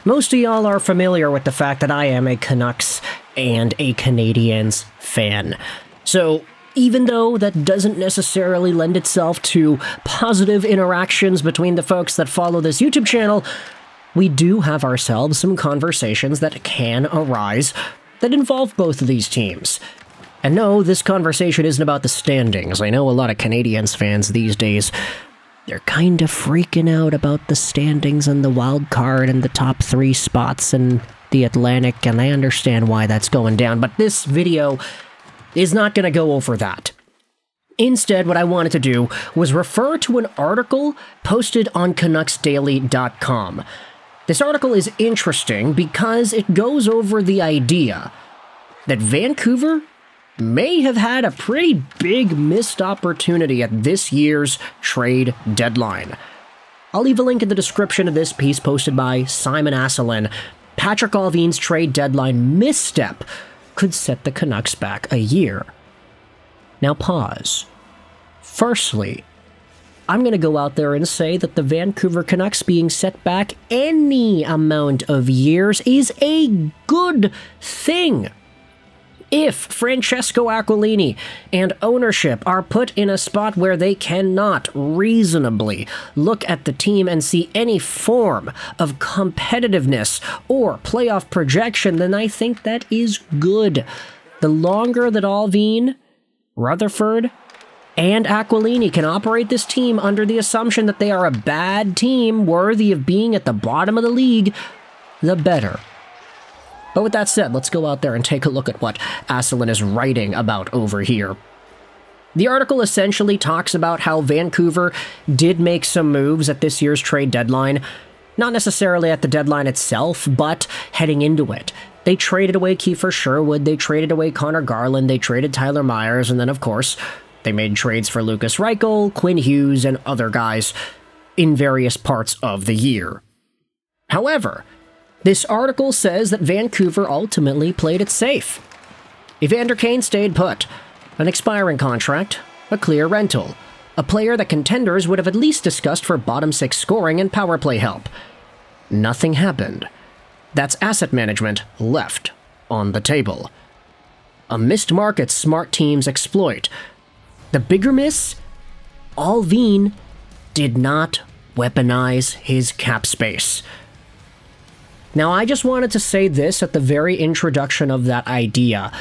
Most of y'all are familiar with the fact that I am a Canucks and a Canadiens fan. So, even though that doesn't necessarily lend itself to positive interactions between the folks that follow this YouTube channel, we do have ourselves some conversations that can arise that involve both of these teams. And no, this conversation isn't about the standings. I know a lot of Canadiens fans these days, they're kind of freaking out about the standings and the wild card and the top 3 spots in the Atlantic, and I understand why that's going down, but this video is not going to go over that. Instead, what I wanted to do was refer to an article posted on CanucksDaily.com. This article is interesting because it goes over the idea that Vancouver may have had a pretty big missed opportunity at this year's trade deadline. I'll leave a link in the description of this piece posted by Simon Asselin. PATRIK ALLVIN's trade deadline misstep could set the Canucks back a year. Now pause. Firstly, I'm going to go out there and say that the Vancouver Canucks being set back any amount of years is a good thing. If Francesco Aquilini and ownership are put in a spot where they cannot reasonably look at the team and see any form of competitiveness or playoff projection, then I think that is good. The longer that Allvin, Rutherford, and Aquilini can operate this team under the assumption that they are a bad team worthy of being at the bottom of the league, the better. But with that said, let's go out there and take a look at what Asselin is writing about over here. The article essentially talks about how Vancouver did make some moves at this year's trade deadline, not necessarily at the deadline itself, but heading into it. They traded away Kiefer Sherwood, they traded away Connor Garland, they traded Tyler Myers, and then of course, they made trades for Lucas Reichel, Quinn Hughes, and other guys in various parts of the year. However, this article says that Vancouver ultimately played it safe. Evander Kane stayed put. An expiring contract, a clear rental, a player that contenders would have at least discussed for bottom 6 scoring and power play help. Nothing happened. That's asset management left on the table. A missed market smart teams exploit. The bigger miss? Allvin did not weaponize his cap space. Now, I just wanted to say this at the very introduction of that idea.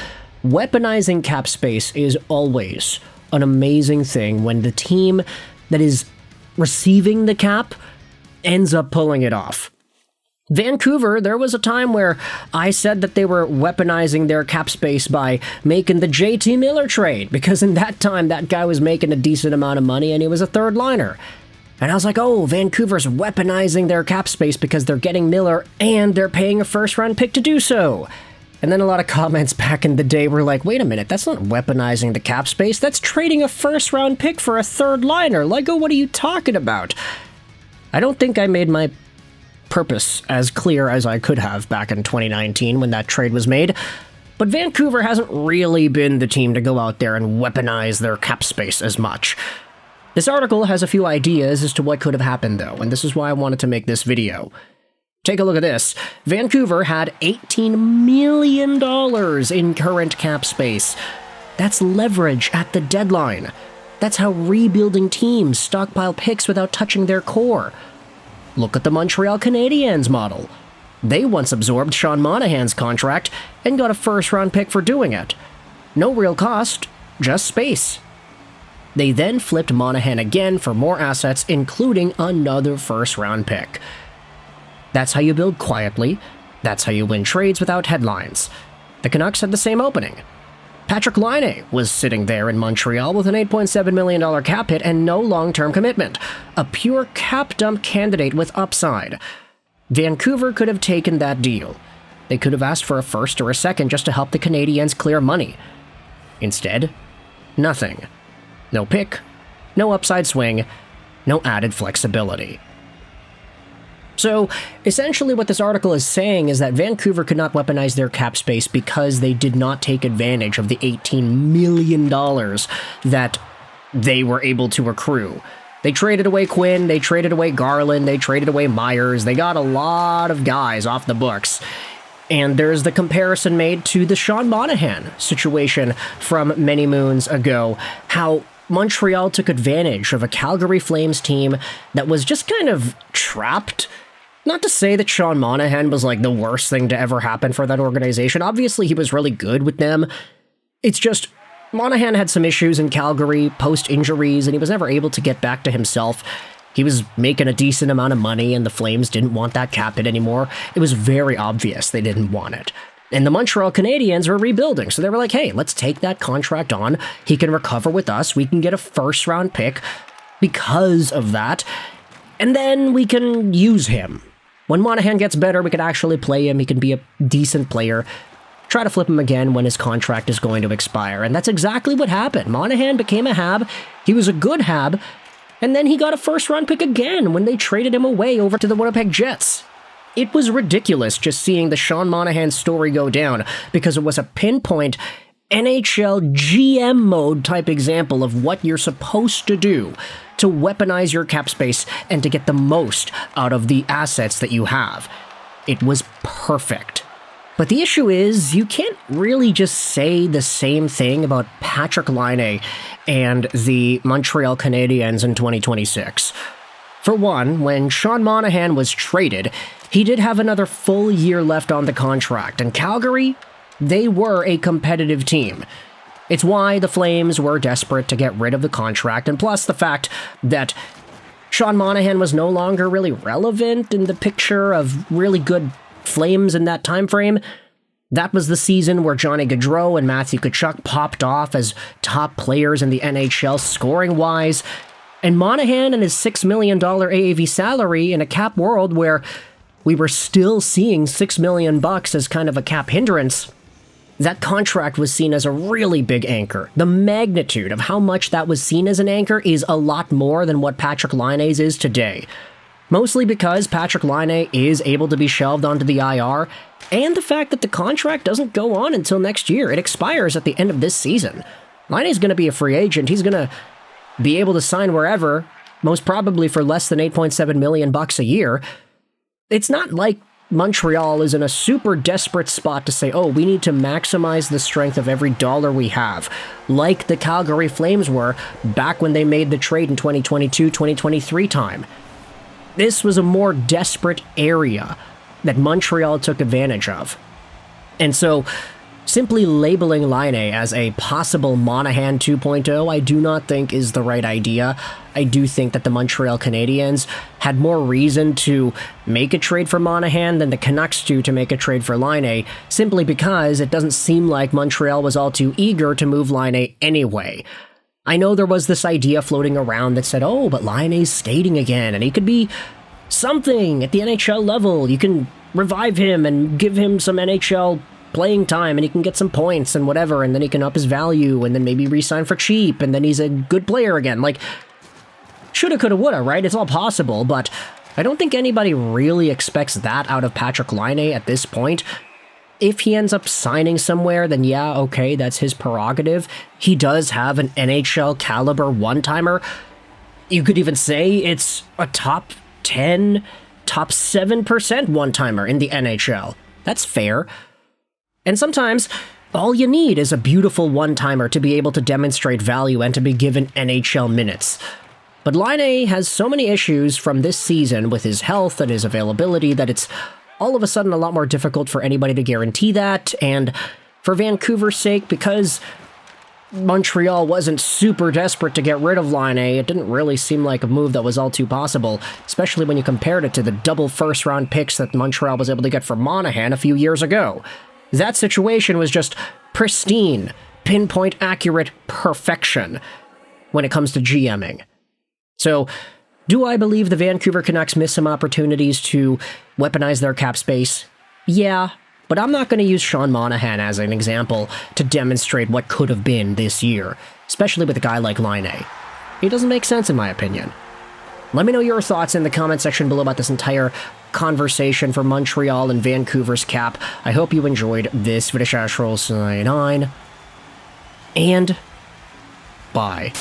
Weaponizing cap space is always an amazing thing when the team that is receiving the cap ends up pulling it off. Vancouver, there was a time where I said that they were weaponizing their cap space by making the JT Miller trade, because in that time, that guy was making a decent amount of money and he was a third liner. And I was like, oh, Vancouver's weaponizing their cap space because they're getting Miller and they're paying a first-round pick to do so. And then a lot of comments back in the day were like, wait a minute, that's not weaponizing the cap space, that's trading a first-round pick for a third liner. Lego, what are you talking about? I don't think I made my purpose as clear as I could have back in 2019 when that trade was made. But Vancouver hasn't really been the team to go out there and weaponize their cap space as much. This article has a few ideas as to what could have happened, though, and this is why I wanted to make this video. Take a look at this. Vancouver had $18 million in current cap space. That's leverage at the deadline. That's how rebuilding teams stockpile picks without touching their core. Look at the Montreal Canadiens model. They once absorbed Sean Monahan's contract and got a first-round pick for doing it. No real cost, just space. They then flipped Monahan again for more assets, including another first-round pick. That's how you build quietly. That's how you win trades without headlines. The Canucks had the same opening. Patrik Laine was sitting there in Montreal with an $8.7 million cap hit and no long-term commitment. A pure cap dump candidate with upside. Vancouver could have taken that deal. They could have asked for a first or a second just to help the Canadiens clear money. Instead, nothing. No pick, no upside swing, no added flexibility. So, essentially what this article is saying is that Vancouver could not weaponize their cap space because they did not take advantage of the $18 million that they were able to accrue. They traded away Quinn, they traded away Garland, they traded away Myers. They got a lot of guys off the books. And there's the comparison made to the Sean Monahan situation from many moons ago, how Montreal took advantage of a Calgary Flames team that was just kind of trapped. Not to say that Sean Monahan was like the worst thing to ever happen for that organization. Obviously, he was really good with them. It's just Monahan had some issues in Calgary post-injuries, and he was never able to get back to himself. He was making a decent amount of money, and the Flames didn't want that cap hit anymore. It was very obvious they didn't want it. And the Montreal Canadiens were rebuilding, so they were like, hey, let's take that contract on. He can recover with us. We can get a first-round pick because of that, and then we can use him. When Monahan gets better, we can actually play him. He can be a decent player. Try to flip him again when his contract is going to expire, and that's exactly what happened. Monahan became a Hab. He was a good Hab. And then he got a first-round pick again when they traded him away over to the Winnipeg Jets. It was ridiculous just seeing the Sean Monahan story go down because it was a pinpoint NHL GM mode type example of what you're supposed to do to weaponize your cap space and to get the most out of the assets that you have. It was perfect. But the issue is, you can't really just say the same thing about Patrik Laine and the Montreal Canadiens in 2026. For one, when Sean Monahan was traded, he did have another full year left on the contract, and Calgary, they were a competitive team. It's why the Flames were desperate to get rid of the contract, and plus the fact that Sean Monahan was no longer really relevant in the picture of really good Flames in that time frame. That was the season where Johnny Gaudreau and Matthew Tkachuk popped off as top players in the NHL scoring-wise, and Monahan and his $6 million AAV salary in a cap world where we were still seeing $6 million as kind of a cap hindrance, that contract was seen as a really big anchor. The magnitude of how much that was seen as an anchor is a lot more than what Patrik Laine's is today. Mostly because Patrik Laine is able to be shelved onto the IR, and the fact that the contract doesn't go on until next year. It expires at the end of this season. Laine's going to be a free agent. He's going to be able to sign wherever, most probably for less than $8.7 million a year. It's not like Montreal is in a super desperate spot to say, oh, we need to maximize the strength of every dollar we have, like the Calgary Flames were back when they made the trade in 2022-2023 time. This was a more desperate area that Montreal took advantage of. And so, simply labeling Laine as a possible Monahan 2.0, I do not think is the right idea. I do think that the Montreal Canadiens had more reason to make a trade for Monahan than the Canucks do to make a trade for Laine, simply because it doesn't seem like Montreal was all too eager to move Laine anyway. I know there was this idea floating around that said, oh, but Laine's skating again, and he could be something at the NHL level. You can revive him and give him some NHL playing time, and he can get some points and whatever, and then he can up his value, and then maybe re-sign for cheap, and then he's a good player again. Like, shoulda, coulda, woulda, right? It's all possible, but I don't think anybody really expects that out of Patrik Laine at this point. If he ends up signing somewhere, then yeah, okay, that's his prerogative. He does have an NHL caliber one-timer. You could even say it's a top 10, top 7% one-timer in the NHL. That's fair. And sometimes, all you need is a beautiful one-timer to be able to demonstrate value and to be given NHL minutes. But Laine has so many issues from this season with his health and his availability that it's all of a sudden a lot more difficult for anybody to guarantee that, and for Vancouver's sake, because Montreal wasn't super desperate to get rid of Laine, it didn't really seem like a move that was all too possible, especially when you compared it to the double first-round picks that Montreal was able to get for Monahan a few years ago. That situation was just pristine, pinpoint accurate perfection when it comes to GMing. So, do I believe the Vancouver Canucks missed some opportunities to weaponize their cap space? Yeah, but I'm not going to use Sean Monahan as an example to demonstrate what could have been this year, especially with a guy like Laine. It doesn't make sense in my opinion. Let me know your thoughts in the comment section below about this entire conversation for Montreal and Vancouver's cap. I hope you enjoyed this video. And bye.